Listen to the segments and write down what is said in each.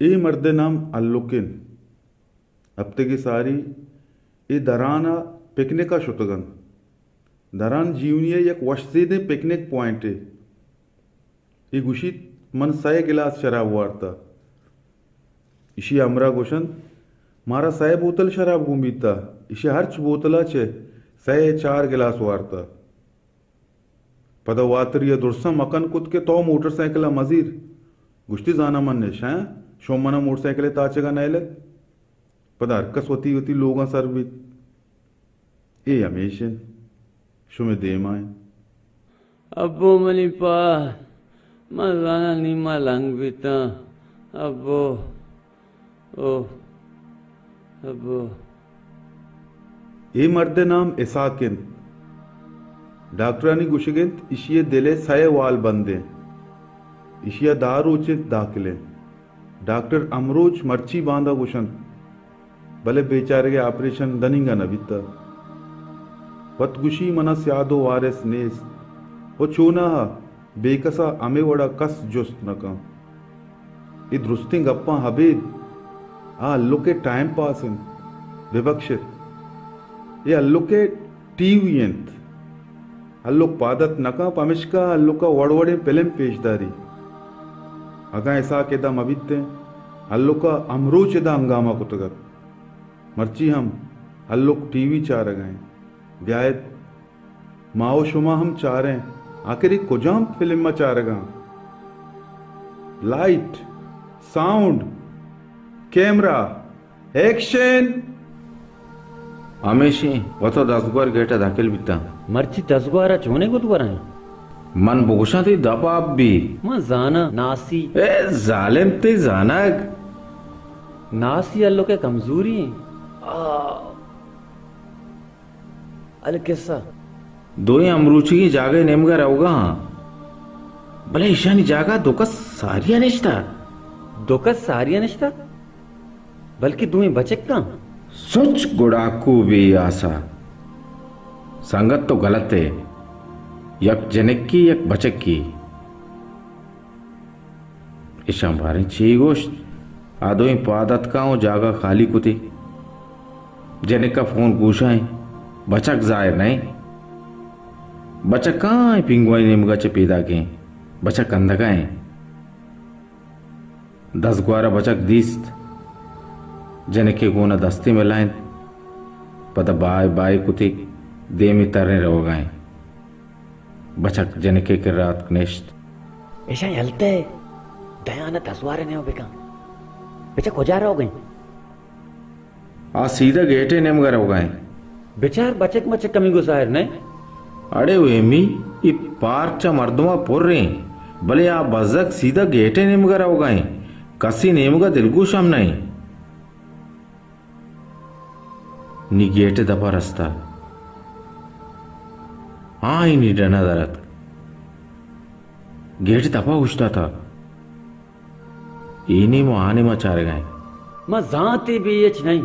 ए मर्द नाम अल्लुकिन हफ्ते की सारी ए दराना पिकनिक का शुतगन दरान जीवनीय एक वशदीद पिकनिक पॉइंट है ए गुशीत मन 6 गिलास शराब वारता इशी अमरा गोशन मारा 6 बोतल शराब घूमीता इशी हर्च बोतला चे 4 गिलास वारता पदा वातरिया दुर्सम अकन कुत के तो मोटरसाइकिल मजीर गुश्ती जाना मन ने शाय शोमना मोटरसाइकिल ताचेगा नैलत पदा हरकस होती होती लोगा सरबित ए हमेशा शुमे देमाए अब्बो मनिपा मजाना नीमा लंग बीता अब्बो ओ अब्बो ए मर्द नाम इसाकिन डॉक्टरानी गुशगिंत इशिये दिले सय वाल बंदे इशिया दार उचित दाखिले डॉक्टर अमरोज मर्ची बांधा गुशन भले बेचारे के ऑपरेशन दनिंगा न बीता पतगुशी मना स्यादो वारिस नेस वो चूना बेकसा अमे वड़ा कस जुस्त नका ये दुरुस्ती गप्पा हबीद आ अल्लू के टाइम पास इन विवक्षित ये अल्लू के टीवी इंत अल्लू पादत नका पमिश्का अल्लू का वड़वड़े फिल्म पेशदारी अगा ऐसा केदा मबिते अल्लू का अमरूच दा हंगामा कुतगत मर्ची हम अल्लू टीवी चार गए ब्यायत माओ शुमा हम चारे आखिर कुजाम फिल्म में चारगा लाइट साउंड कैमरा एक्शन हमेशी वतो 10 गेटा दाखिल बिता मर्ची 10 चोने को द्वारा मन बोशा थी दबाब भी म जाना नासी ए जालिम ते जानाक नासी अल्लो के कमजोरी अल कैसा दो अमरूची की जागे नेमगा रहोगा भले ईशानी जागा दोकस सारिया निश्ता दोकस सारिया निश्ता बल्कि तुम्हें बचक का सोच गुड़ाकू भी आसा संगत तो गलत है यक जनक की यक बचक की ईशा भारी ची गोश्त आदो पादत का जागा खाली कुती जनक का फोन पूछाए बचक जाहिर नहीं बचक कहाँ पिंगवाई नेमगा चे पैदा के बचक अंधका है 10-12 बचक दीस्त जनके को न दस्ती में लाइन पता बाय बाय कुती दे में तरने रहो गए बचक जनके के रात कनेश्त ऐसा हलते दयाना 10 ने हो बेका बेचा को जा रहो गए आ सीधा गेटे नेमगा रहो गए बेचार बचक मचक कमी गुसार नहीं अरे वेमी ये पार्चा मर्दमा पोर रहे भले आ बजक सीधा गेटे नेमगा रहो गए कसी नेमगा दिलगू शाम नहीं नी गेटे दबा रस्ता हाँ ही नी डना दरत गेट दबा उछता था इन्हीं में आने में चार गए मैं जाते भी ये नहीं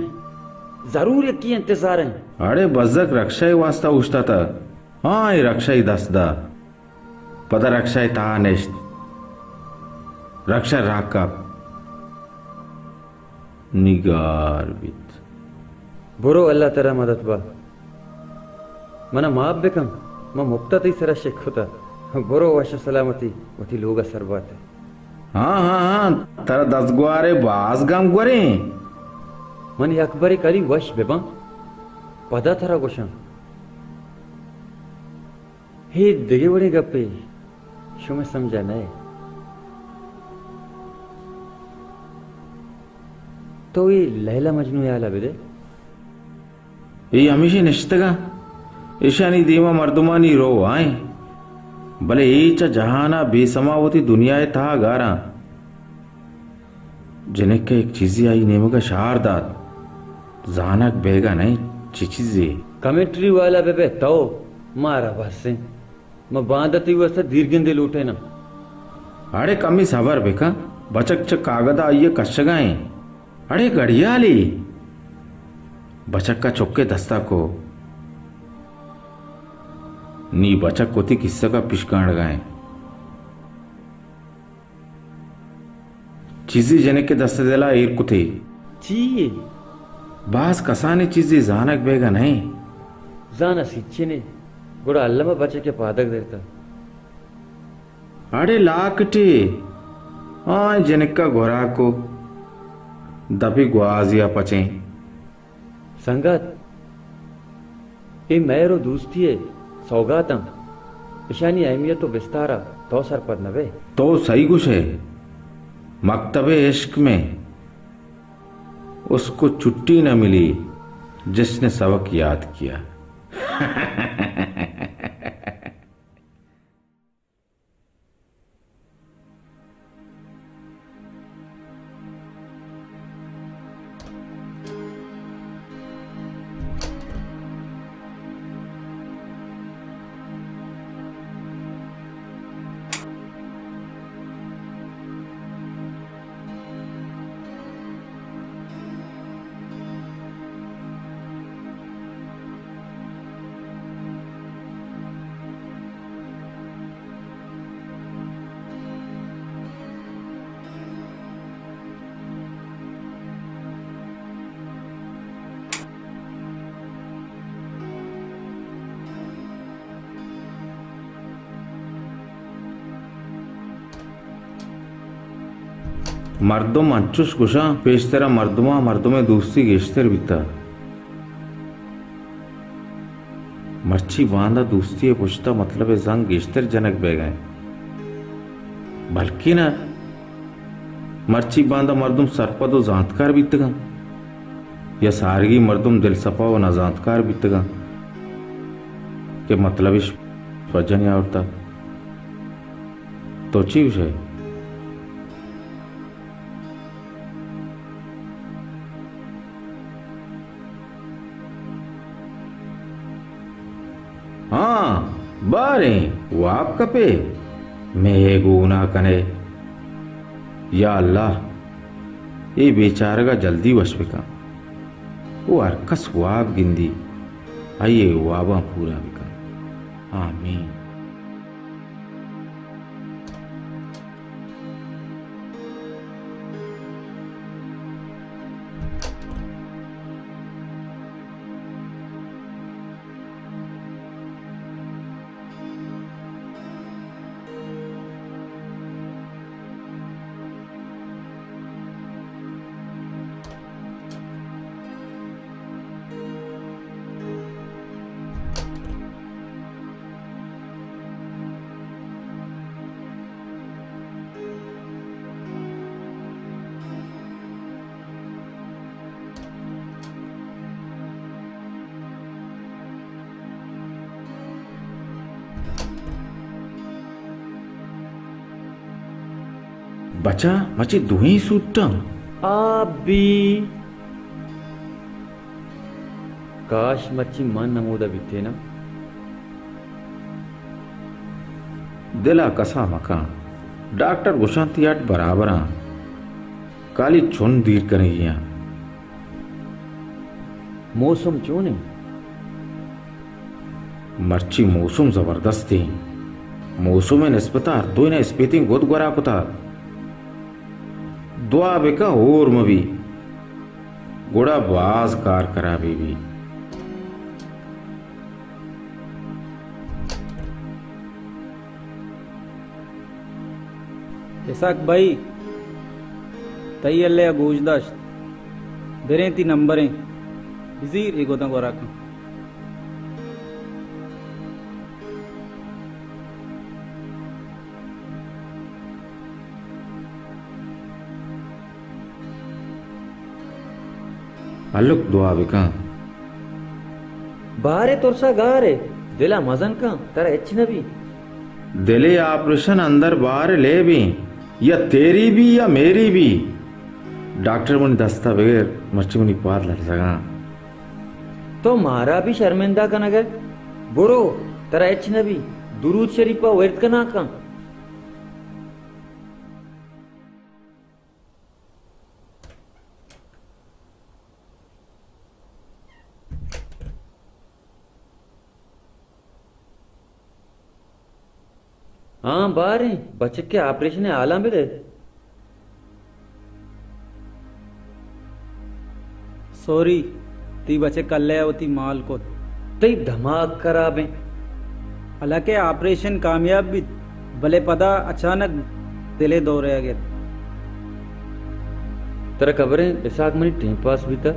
जरूर एक की इंतजार है अरे बजक रक्षा ही वास्ता उछता था हाँ ये रक्षा ही दसदा पता रक्षा ही ता नेश्त रक्षा राका निगार बित बुरो अल्लाह तेरा मदद बा मना माप बेकम मैं मुफ्ता ती सरा शेख होता बुरो वश सलामती वती लोग असर बात है हाँ हाँ हाँ तारा 10 गुआरे बास गाम गुआरे मन अकबरी करी वश बेबा पदा थरा गोशा हे दिगे बड़े गप्पे शो में समझा नए तो ये लैला मजनू याला बेदे ये हमेशा निश्तगा ईशानी दीमा मर्दुमानी रो आए भले ईचा जहाना बेसमावती दुनिया था गारा जिन्हें के एक चीज़ी आई नेमगा शारदात जानक बेगा नहीं चिचीजे कमेंट्री वाला बेबे तो मारा बस से मैं बांधती हुआ से दीर्घिंदे लूटे ना अरे कमी सबर बेका बचक चक कागद आइए कशगाए अरे गड़ियाली बचक का चौके दस्ता को नी बचक कोती किस्सा का पिशकांड गाए चीजी जनके दस्तदेला इरकुते ची बास कसाने चीजी जानक बेगा नहीं जाना सिच्चिने गुड़ा अल्लमा बचे के पादक देता अरे लाकटे हाँ जनका गोरा को दबी ग्वाजिया पचे संगत ये मेरो दोस्ती है सौगातम ईशानी अहमियत तो विस्तारा तो सर पर नवे तो सही कुछ है मकतबे इश्क में उसको छुट्टी न मिली जिसने सबक याद किया मर्दम अंचुश कुशा पेशतरा मर्दमा मर्दमे दोस्ती गेश्तर बिता मर्ची बांधा दोस्ती है पुछता मतलब है जंग गेश्तर जनक बह गए बल्कि ना मर्ची बांधा मर्दम सरपद जांतकार बीतगा या सारगी मर्दम दिल सफा व नजांतकार बीतगा के मतलब इस वजन या उड़ता तो चीज है हाँ बारे वो आप कपे मैं ये गुना कने या अल्लाह ये बेचारा का जल्दी वश बिका वो अरकस वाब गिंदी आइए वाबा पूरा बिका आमीन बचा मचे दुही सूटा आबी काश मच्छी मन नमूदा बिते ना दिला कसा मका डॉक्टर गुशांती आट बराबरा काली चुन दीर करेगिया मौसम क्यों नहीं मर्ची मौसम जबरदस्त थी मौसम निस्बता दो ने स्पेतिंग गोद गोरा कुता दुआ बेका और मवी गुड़ा बाज कार करा भी इसाक भाई तैयल्ले गोजदाश दरें ती नंबरें वजीर एगोता को रखा अल्लुक दुआ बेका बारे तुरसा गारे दिला मजन का तेरा एच नबी दिले ऑपरेशन अंदर बाहर ले भी या तेरी भी या मेरी भी डॉक्टर मुनि दस्ता बगैर मर्ची मुनि पार लग सका तो मारा भी शर्मिंदा का नगर बुरो तेरा एच नबी दुरूद शरीफा वर्त का ना का हाँ बारे बच्चे के ऑपरेशन आला मिले सॉरी ती बचे कल्ले होती माल को तई धमाक कराबें हालांकि ऑपरेशन कामयाब भी भले पता अचानक दिले दौरे गए तेरा खबरें इसाक मनी टेम पास भी था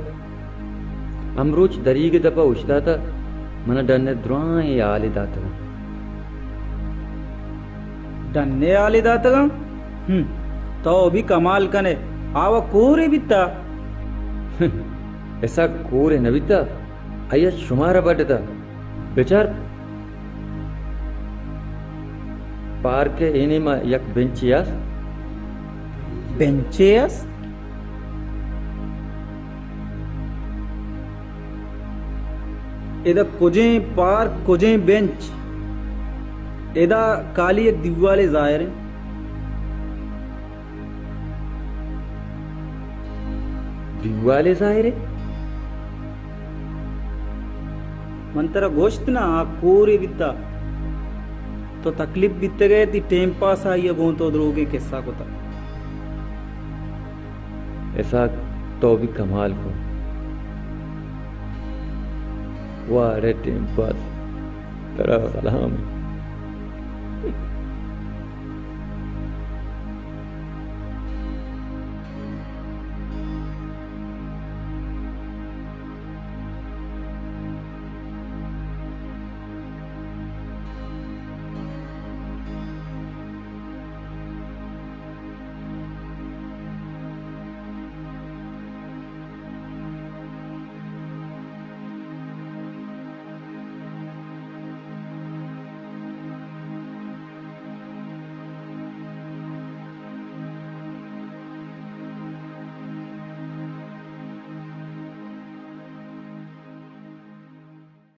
अमरूच दरी के दपा उछता था मना डरने द्रोए आले दाता डन्ने आले दातगा तो भी कमाल कने आवा कोरे बिता ऐसा कोरे नविता आया शुमारा बटता बेचार पार के एने मा यक बेंचियास बेंचेस एदा कुजे पार कुजे बेंच एदा काली एक दिवाले जाहिर है दिवाले जाहिर मंतरा गोश्त ना आ कोरे बिता तो तकलीफ बीते गए ती टेम पास आई गो तो द्रोगे किस्सा को था ऐसा तो भी कमाल को वाह रे टेम पास तेरा सलाम है